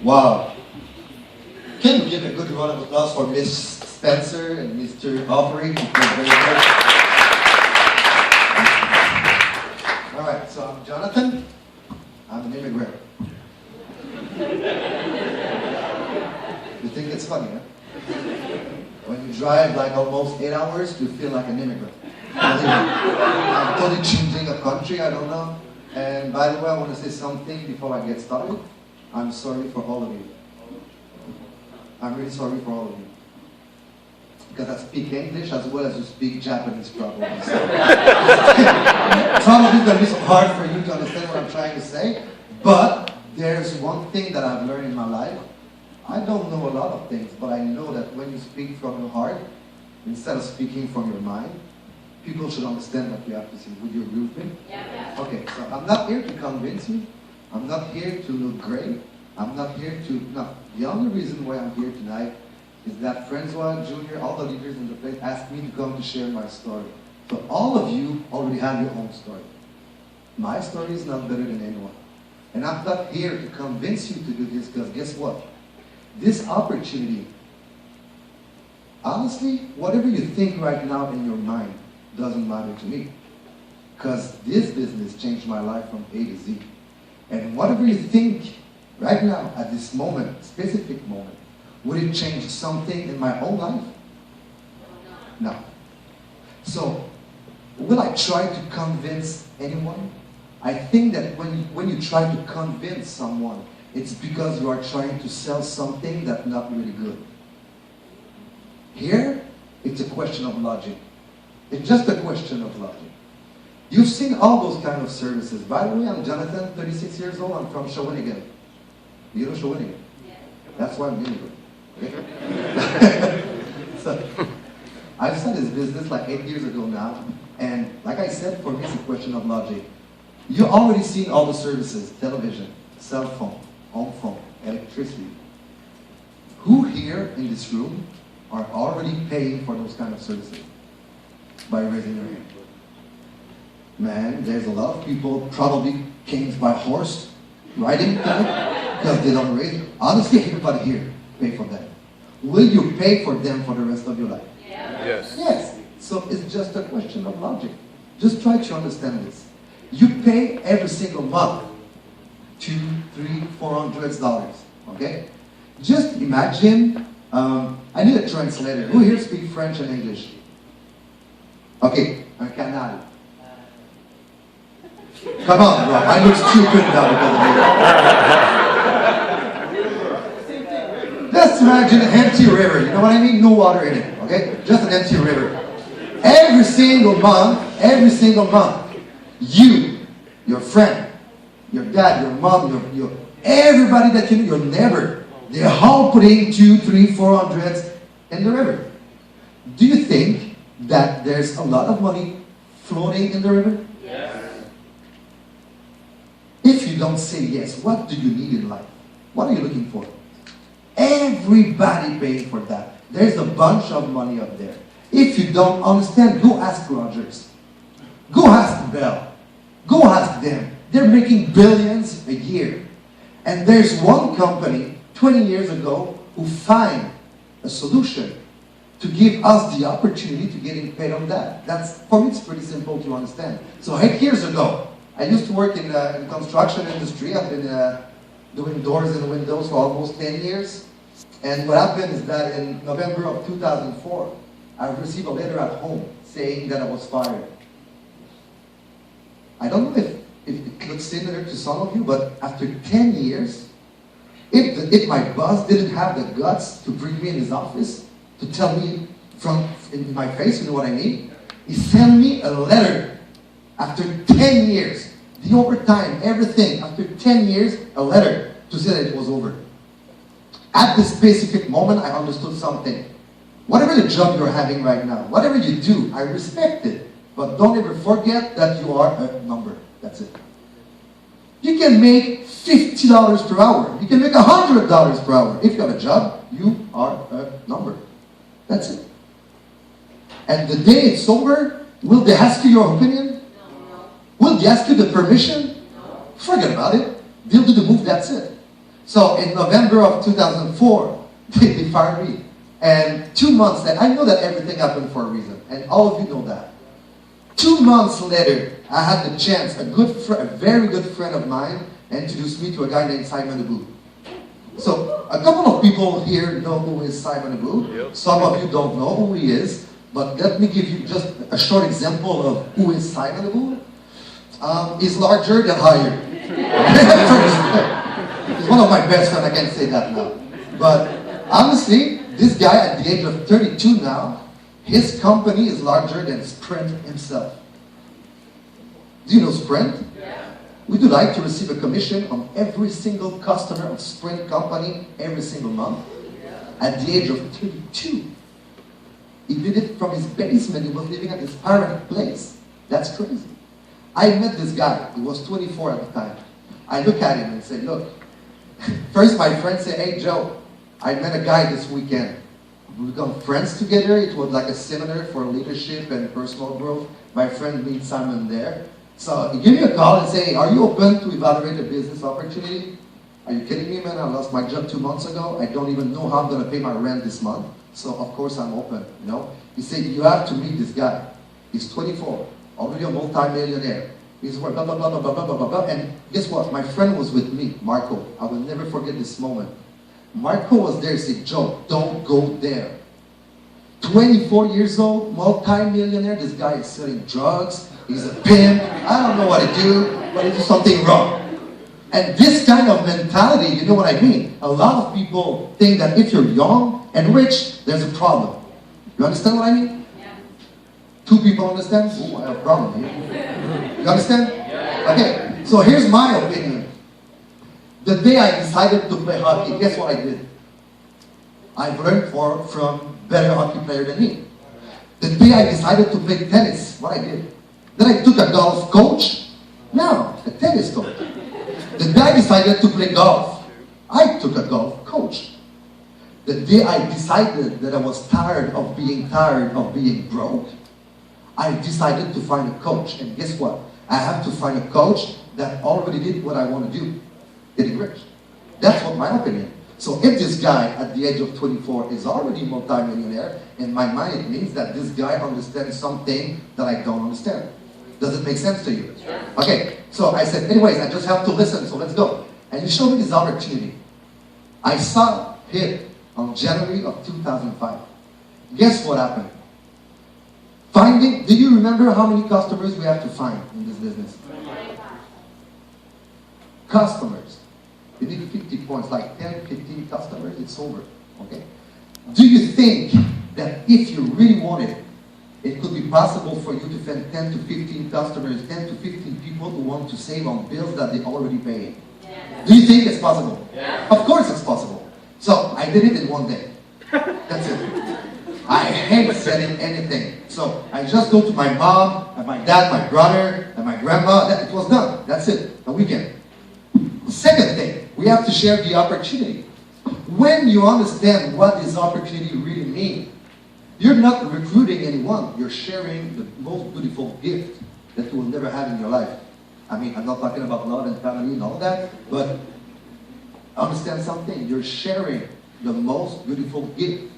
Wow. Can we give a good round of applause for Miss Spencer and Mr. Offering? All right, so I'm Johnathan. I'm an immigrant. You think it's funny, huh? When you drive like almost 8 hours, you feel like an immigrant. I'm totally changing a country, I don't know. And by the way, I want to say something before I get started. I'm sorry for all of you. I'm really sorry for all of you. Because I speak English as well as you speak Japanese probably. So probably it's going to be so hard for you to understand what I'm trying to say. But there's one thing that I've learned in my life. I don't know a lot of things, but I know that when you speak from your heart, instead of speaking from your mind, people should understand what you have to say. Would you agree with me? Yeah. Okay, so I'm not here to convince you. I'm not here to look great. I'm not here to, no. The only reason why I'm here tonight is that Francois, Junior, all the leaders in the place asked me to come to share my story. So all of you already have your own story. My story is not better than anyone. And I'm not here to convince you to do this, because guess what? This opportunity, honestly, whatever you think right now in your mind doesn't matter to me. Because this business changed my life from A to Z. And whatever you think right now, at this moment, specific moment, would it change something in my own life? No. So, will I try to convince anyone? I think that when you try to convince someone, it's because you are trying to sell something that's not really good. Here, it's a question of logic. It's just a question of logic. You've seen all those kind of services. By the way, I'm Johnathan, 36 years old. I'm from Shawinigan. You know Shawinigan? Yeah. That's why I'm immigrant. Okay? So, I started this business like 8 years ago now. And like I said, for me, it's a question of logic. You've already seen all the services: television, cell phone, home phone, electricity. Who here in this room are already paying for those kind of services? By raising your hand. Man, there's a lot of people probably came by horse riding because they don't raise. Honestly, everybody here pay for them. Will you pay for them for the rest of your life? Yeah. Yes. Yes. So it's just a question of logic. Just try to understand this. You pay every single month $200, $300, $400. Okay? Just imagine. I need a translator. Who here speaks French and English? Okay, un canal. Come on, bro. I look stupid now because of you. Just imagine an empty river. You know what I mean? No water in it. Okay? Just an empty river. Every single month, you, your friend, your dad, your mom, your everybody that you know, your neighbor, they're all putting 200, 300, 400 in the river. Do you think that there's a lot of money floating in the river? Yes. If you don't say yes, what do you need in life? What are you looking for? Everybody paying for that. There's a bunch of money up there. If you don't understand, go ask Rogers. Go ask Bell. Go ask them. They're making billions a year. And there's one company 20 years ago who found a solution to give us the opportunity to getting paid on that. That's, for me, it's pretty simple to understand. So 8 years ago, I used to work in the construction industry. I've been doing doors and windows for almost 10 years. And what happened is that in November of 2004, I received a letter at home saying that I was fired. I don't know if it looks similar to some of you, but after 10 years, if my boss didn't have the guts to bring me in his office to tell me in my face, you know what I mean? He sent me a letter after 10 years. The overtime, everything, after 10 years, a letter to say that it was over. At this specific moment, I understood something. Whatever the job you're having right now, whatever you do, I respect it. But don't ever forget that you are a number. That's it. You can make $50 per hour. You can make $100 per hour. If you have a job, you are a number. That's it. And the day it's over, will they ask you your opinion? No. Will they ask you the permission? No. Forget about it. They'll do the move, that's it. So in November of 2004, they fired me. And 2 months later, I know that everything happened for a reason, and all of you know that. 2 months later, I had the chance, a very good friend of mine introduced me to a guy named Simon Abu. So a couple of people here know who is Simon Abu. Yep. Some of you don't know who he is, but let me give you just a short example of who is Simon Abu. He's larger than higher. He's one of my best friends, I can't say that now. But honestly, this guy at the age of 32 now, his company is larger than Sprint himself. Do you know Sprint? Yeah. We do like to receive a commission on every single customer of Sprint company every single month. Yeah. At the age of 32. He did it from his basement. He was living at his parents' place. That's crazy. I met this guy. He was 24 at the time. I look at him and say, look, first my friend said, hey Joe, I met a guy this weekend. We become friends together. It was like a seminar for leadership and personal growth. My friend meets Simon there. So he gave me a call and say, are you open to evaluate a business opportunity? Are you kidding me, man? I lost my job 2 months ago. I don't even know how I'm going to pay my rent this month. So of course I'm open, you know. He said, you have to meet this guy. He's 24, already a multi-millionaire. He's blah, blah, blah, blah, blah, blah, blah, blah. And guess what? My friend was with me, Marco. I will never forget this moment. Marco was there. He said, Joe, don't go there. 24 years old, multi-millionaire. This guy is selling drugs. He's a pimp. I don't know what to do, but he did something wrong. And this kind of mentality, you know what I mean? A lot of people think that if you're young and rich, there's a problem. You understand what I mean? Yeah. 2 people understand? Oh, I have a problem here. You understand? Yeah. Okay, so here's my opinion. The day I decided to play hockey, guess what I did? I learned from better hockey player than me. The day I decided to play tennis, what I did? Then I took a golf coach. No, a tennis coach. The day I decided to play golf, I took a golf coach. The day I decided that I was tired of being broke, I decided to find a coach. And guess what? I have to find a coach that already did what I want to do, getting rich. That's what my opinion. So if this guy at the age of 24 is already multi-millionaire, in my mind it means that this guy understands something that I don't understand. Does it make sense to you? Sure. Okay, so I said, anyways, I just have to listen, so let's go. And he showed me this opportunity. I saw it on January of 2005. Guess what happened? Do you remember how many customers we have to find in this business? Customers. You need 50 points, like 10, 15 customers, it's over. Okay? Do you think that if you really want it, it could be possible for you to find 10 to 15 customers, 10 to 15 people who want to save on bills that they already paid? Yeah. Do you think it's possible? Yeah. Of course it's possible. So I did it in 1 day. That's it. I hate selling anything. So I just go to my mom, and my dad, my brother, and my grandma. It was done. That's it. A weekend. Second thing, we have to share the opportunity. When you understand what this opportunity really means, you're not recruiting anyone. You're sharing the most beautiful gift that you will never have in your life. I mean, I'm not talking about love and family and all that, but understand something. You're sharing the most beautiful gift.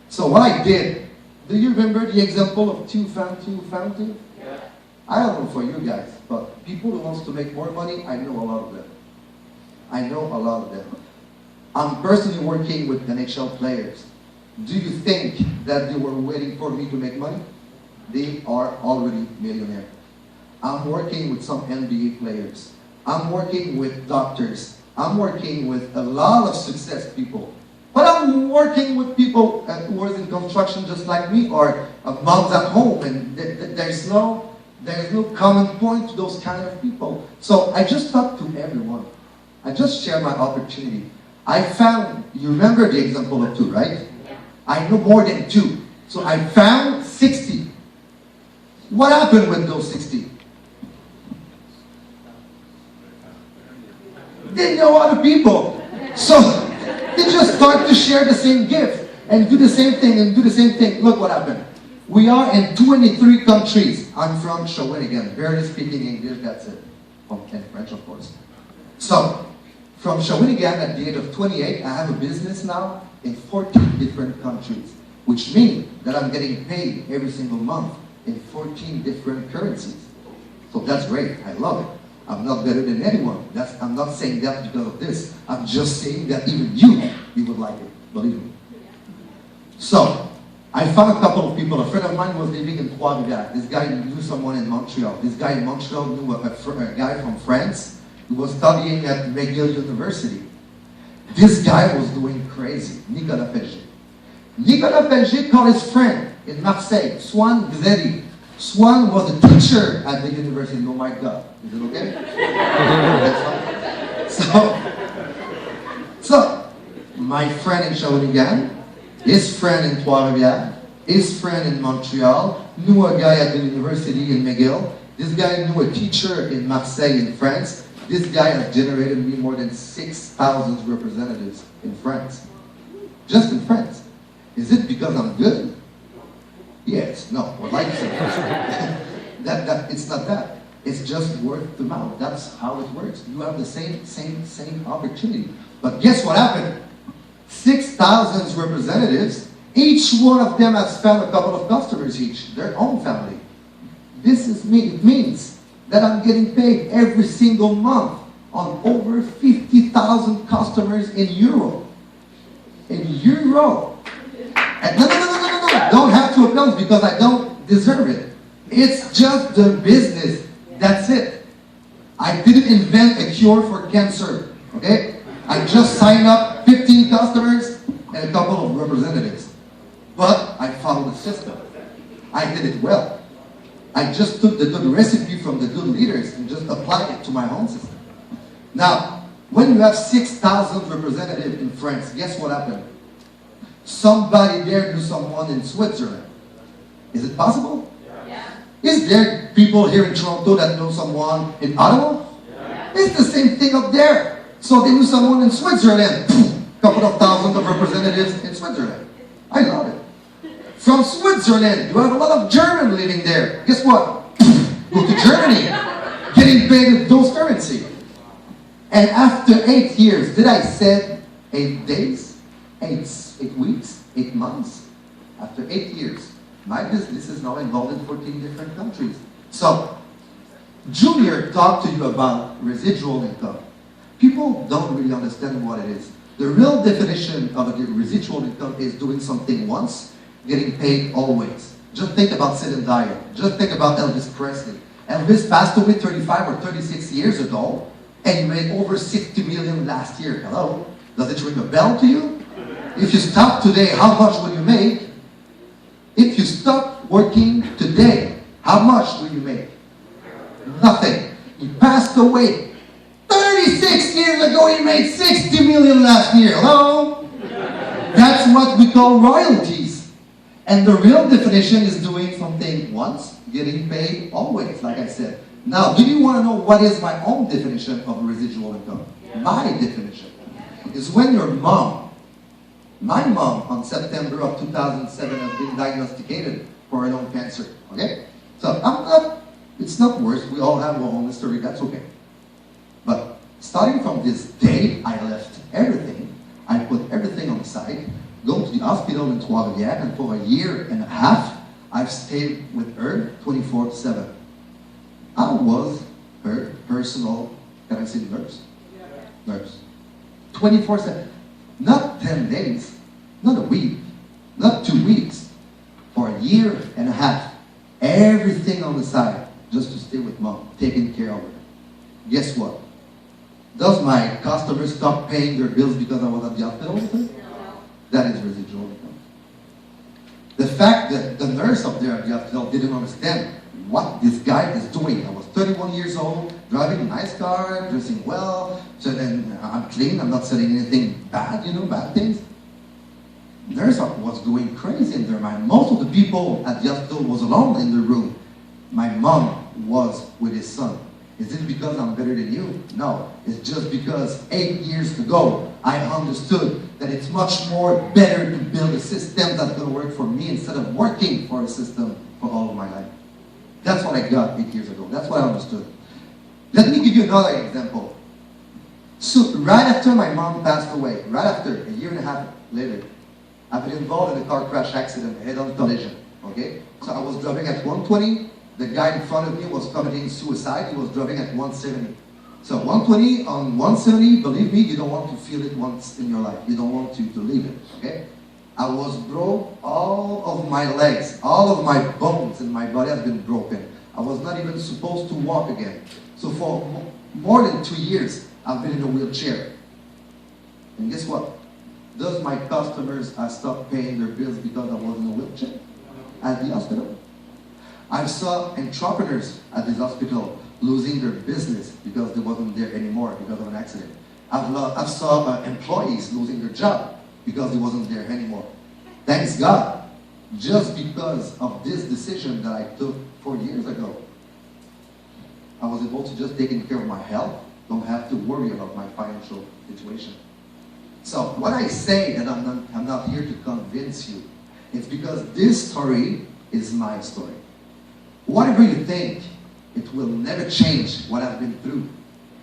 So what I did, do you remember the example of two found two? Yeah. I don't know for you guys, but people who wants to make more money, I know a lot of them. I know a lot of them. I'm personally working with NHL players. Do you think that they were waiting for me to make money? They are already millionaires. I'm working with some NBA players. I'm working with doctors. I'm working with a lot of success people. But I'm working with people who are in construction just like me, or moms at home, and there's no common point to those kind of people. So I just talk to everyone. I just share my opportunity. I found, you remember the example of 2, right? Yeah. I know more than 2. So I found 60. What happened with those 60? They know other people. So they just start to share the same gift and do the same thing and do the same thing. Look what happened. We are in 23 countries. I'm from Shawinigan, barely speaking English, that's it. And French, of course. So, From Shawinigan at the age of 28, I have a business now in 14 different countries, which means that I'm getting paid every single month in 14 different currencies. So that's great. I love it. I'm not better than anyone. I'm not saying that because of this. I'm just saying that even you would like it. Believe me. So, I found a couple of people. A friend of mine was living in Trois-Rivières. This guy knew someone in Montreal. This guy in Montreal knew a guy from France who was studying at McGill University. This guy was doing crazy. Nicolas Pelgier. Nicolas Pelgier called his friend in Marseille, Swan Gzeri. Swan was a teacher at the university. Oh my God. Is it okay? So, my friend in Shawinigan, his friend in Trois-Rivières, his friend in Montreal, knew a guy at the university in McGill. This guy knew a teacher in Marseille in France. This guy has generated me more than 6,000 representatives in France. Just in France. Is it because I'm good? Yes, no, I'd like to say it's not that. It's just word of mouth. That's how it works. You have the same opportunity. But guess what happened? 6,000 representatives, each one of them has found a couple of customers each, their own family. This is me. It means that I'm getting paid every single month on over 50,000 customers in euro. In euro. And no. Don't have to applaud because I don't deserve it. It's just the business. That's it. I didn't invent a cure for cancer. Okay? I just signed up 15 customers and a couple of representatives. But I followed the system. I did it well. I just took the good recipe from the good leaders and just applied it to my own system. Now, when you have 6,000 representatives in France, guess what happened? Somebody there knew someone in Switzerland. Is it possible? Yeah. Is there people here in Toronto that know someone in Ottawa? Yeah. It's the same thing up there. So they knew someone in Switzerland. Couple of thousands of representatives in Switzerland. I love it. From Switzerland, you have a lot of Germans living there. Guess what? Go to Germany, getting paid with those currency. And after 8 years, did I say 8 days? 8 weeks? 8 months? After 8 years, my business is now involved in 14 different countries. So, Junior talked to you about residual income. People don't really understand what it is. The real definition of a residual income is doing something once, getting paid always. Just think about Sid and Diane. Just think about Elvis Presley. Elvis passed away 35 or 36 years ago, and he made over 60 million last year. Hello? Does it ring a bell to you? If you stop today, how much will you make? If you stop working today, how much will you make? Nothing. He passed away 36 years ago. He made 60 million last year. Hello? That's what we call royalties. And the real definition is doing something once, getting paid always, like I said. Now, do you want to know what is my own definition of residual income? My definition is when your mom, my mom on September of 2007 has been diagnosticated for a lung cancer. Okay? So it's not worse. We all have our own history. That's okay. But starting from this day, I left everything. I put everything on the side, go to the hospital in Trois-Rivières, and for a year and a half, I've stayed with her 24/7. I was her personal, can I say nurse? Nurse. 24/7. Not 10 days, not a week, not 2 weeks. For a year and a half. Everything on the side, just to stay with mom, taking care of her. Guess what? Does my customers stop paying their bills because I was at the hospital with her? No. That is residual income. The fact that the nurse up there at the hospital didn't understand what this guy is doing. I was 31 years old, driving a nice car, dressing well, so then I'm clean, I'm not selling anything bad, bad things. Nurse was going crazy in their mind. Most of the people at the hospital was alone in the room. My mom was with his son. Is it because I'm better than you? No. It's just because 8 years ago, I understood that it's much more better to build a system that's going to work for me instead of working for a system for all of my life. That's what I got 8 years ago. That's what I understood. Let me give you another example. So right after my mom passed away, right after, a year and a half later, I've been involved in a car crash accident, a head-on collision, okay? So I was driving at 120, the guy in front of me was committing suicide, he was driving at 170. So 120 on 170, believe me, you don't want to feel it once in your life. You don't want to leave it, okay? I was broke, all of my legs, all of my bones in my body has been broken. I was not even supposed to walk again. So for more than 2 years, I've been in a wheelchair. And guess what? Does my customers stop paying their bills because I was in a wheelchair at the hospital? I saw entrepreneurs at this hospital losing their business because they wasn't there anymore because of an accident. I've saw employees losing their job because they wasn't there anymore. Thanks God, just because of this decision that I took 4 years ago, I was able to just take care of my health, don't have to worry about my financial situation. So when I say that I'm not here to convince you, it's because this story is my story. Whatever you think, it will never change what I've been through.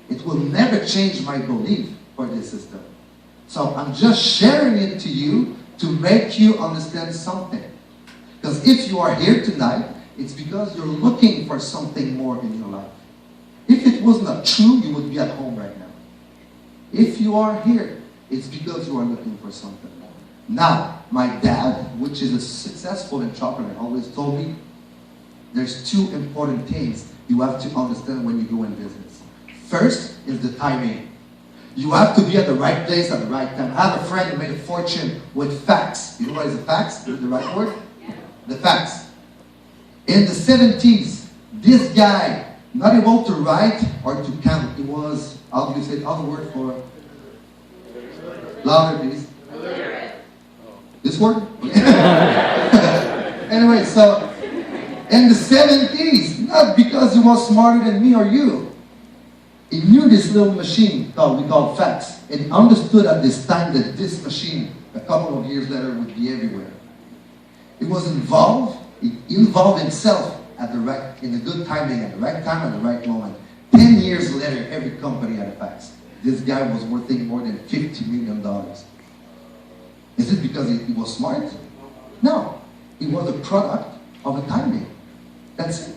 It will never change my belief for this system. So I'm just sharing it to you to make you understand something. Because if you are here tonight, it's because you're looking for something more in your life. If it was not true, you would be at home right now. If you are here, it's because you are looking for something more. Now, my dad, which is a successful entrepreneur, always told me, there's 2 important things you have to understand when you go in business. First is the timing. You have to be at the right place at the right time. I have a friend who made a fortune with fax. You know what is a fax? Is it the right word? Yeah. The fax. In the 70s, this guy, not able to write or to count, he was, how do you say, other word for? Louder, please. This word? Anyway, so in the 70s, not because he was smarter than me or you, he knew this little machine we call fax, and he understood at this time that this machine, a couple of years later, would be everywhere. He was involved, he involved himself in the good timing, at the right time, at the right moment. 10 years later, every company had a fax. This guy was worth more than $50 million. Is it because he was smart? No. It was a product of a timing. That's it.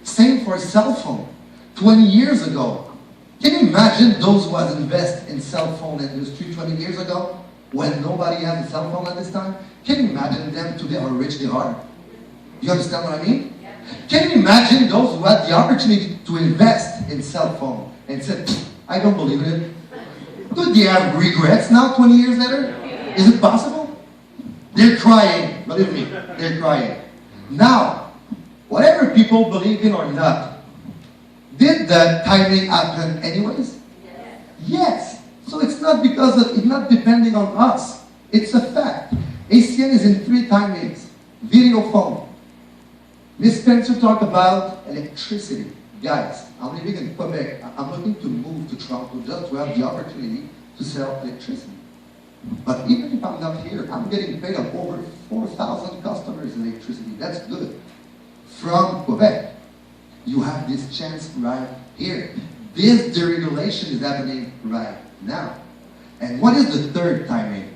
Same for a cell phone. 20 years ago, can you imagine those who had invested in cell phone industry 20 years ago when nobody had a cell phone at this time? Can you imagine them today how rich they are? You understand what I mean? Yeah. Can you imagine those who had the opportunity to invest in cell phone and said, I don't believe in it? Do they have regrets now 20 years later? Is it possible? They're crying, believe me, they're crying. Now, whatever people believe in or not, did the timing happen anyways? Yes. So it's not because it's not depending on us. It's a fact. ACN is in 3 timings. Video phone. Miss Spencer talked about electricity. Guys, I'm living in Quebec. I'm looking to move to Toronto just to have the opportunity to sell electricity. But even if I'm not here, I'm getting paid of over 4,000 customers in electricity. That's good. From Quebec. You have this chance right here. This deregulation is happening right now. And what is the 3rd timing?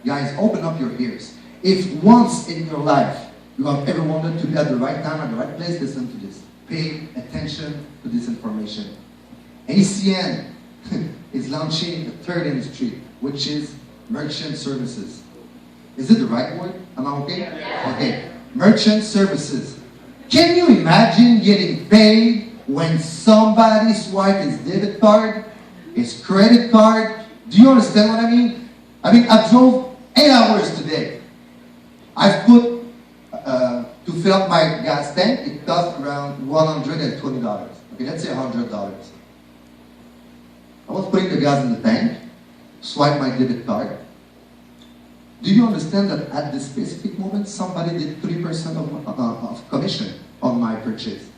Guys, open up your ears. If once in your life you have ever wanted to be at the right time, at the right place, listen to this. Pay attention to this information. ACN is launching a 3rd industry, which is merchant services. Is it the right word? Am I okay? Yeah. Okay. Merchant services. Can you imagine getting paid when somebody swipes his debit card, his credit card? Do you understand what I mean? I drove 8 hours today. I've put, to fill up my gas tank, it cost around $120. Okay, let's say $100. I was putting the gas in the tank, swipe my debit card. Do you understand that at this specific moment, somebody did 3% of commission on my purchase?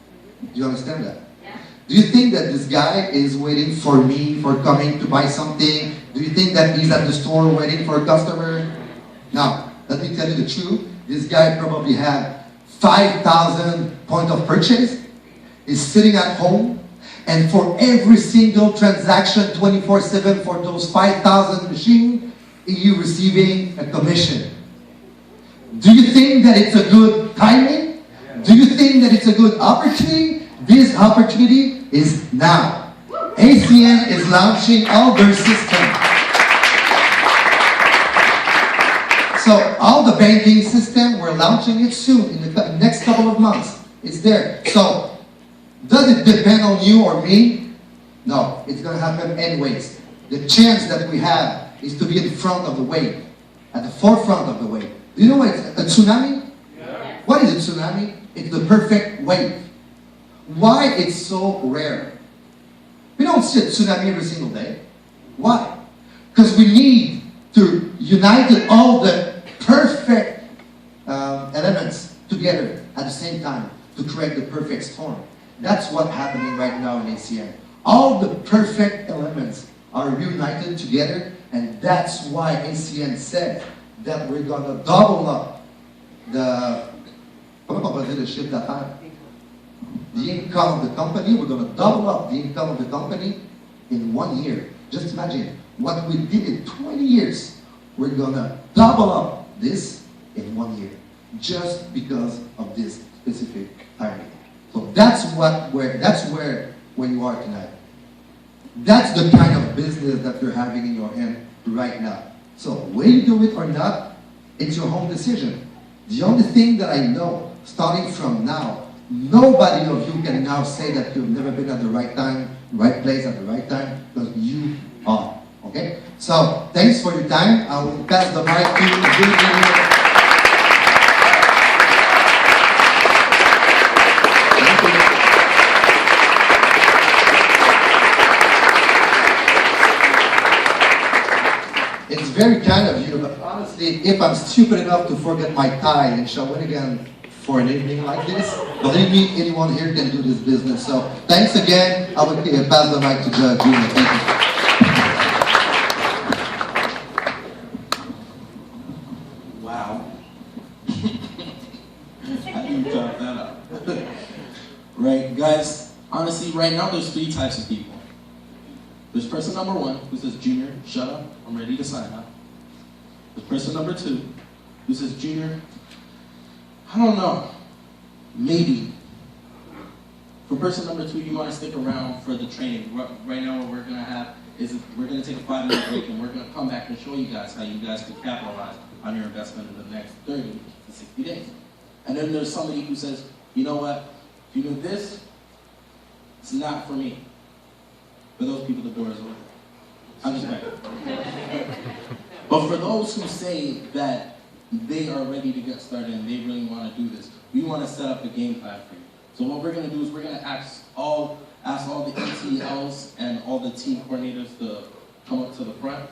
Do you understand that? Yeah. Do you think that this guy is waiting for me for coming to buy something? Do you think that he's at the store waiting for a customer? Now, let me tell you the truth. This guy probably had 5,000 point of purchase. He's sitting at home And for every single transaction 24/7 for those 5,000 machines, you're receiving a commission. Do you think that it's a good timing? Do you think that it's a good opportunity? This opportunity is now. ACN is launching all their systems. So all the banking system, we're launching it soon, in the next couple of months. It's there. So, does it depend on you or me? No, it's going to happen anyways. The chance that we have is to be in front of the wave, at the forefront of the wave. Do you know what it's a tsunami? Yeah. What is a tsunami? It's the perfect wave. Why it's so rare? We don't see a tsunami every single day. Why? Because we need to unite all the perfect elements together at the same time to create the perfect storm. That's what's happening right now in ACN. All the perfect elements are reunited together, and that's why ACN said that we're going to double up the income of the company. We're going to double up the income of the company in 1 year. Just imagine what we did in 20 years. We're going to double up this in 1 year, just because of this specific timing. So that's where you are tonight. That's the kind of business that you're having in your hand right now. So whether you do it or not, it's your own decision. The only thing that I know, starting from now, nobody of you can now say that you've never been at the right time, right place at the right time, because you are. Okay? So, thanks for your time. I will pass the mic to Deziel. It's very kind of you, but honestly, if I'm stupid enough to forget my tie in Shawinigan for an evening like this, believe me, anyone here can do this business. So, thanks again. I will pass the mic to Johnathan. Thank you. Right, guys, honestly, right now there's 3 types of people. There's person number 1 who says, Junior, shut up, I'm ready to sign up. There's person number 2 who says, Junior, I don't know, maybe. For person number 2, you want to stick around for the training. Right now what we're going to have is we're going to take a 5-minute break and we're going to come back and show you guys how you guys can capitalize on your investment in the next 30 to 60 days. And then there's somebody who says, you know what? You know this, it's not for me. For those people, the door is open. I'm just kidding. But for those who say that they are ready to get started and they really want to do this, we want to set up a game plan for you. So what we're going to do is we're going to ask all the ETLs and all the team coordinators to come up to the front.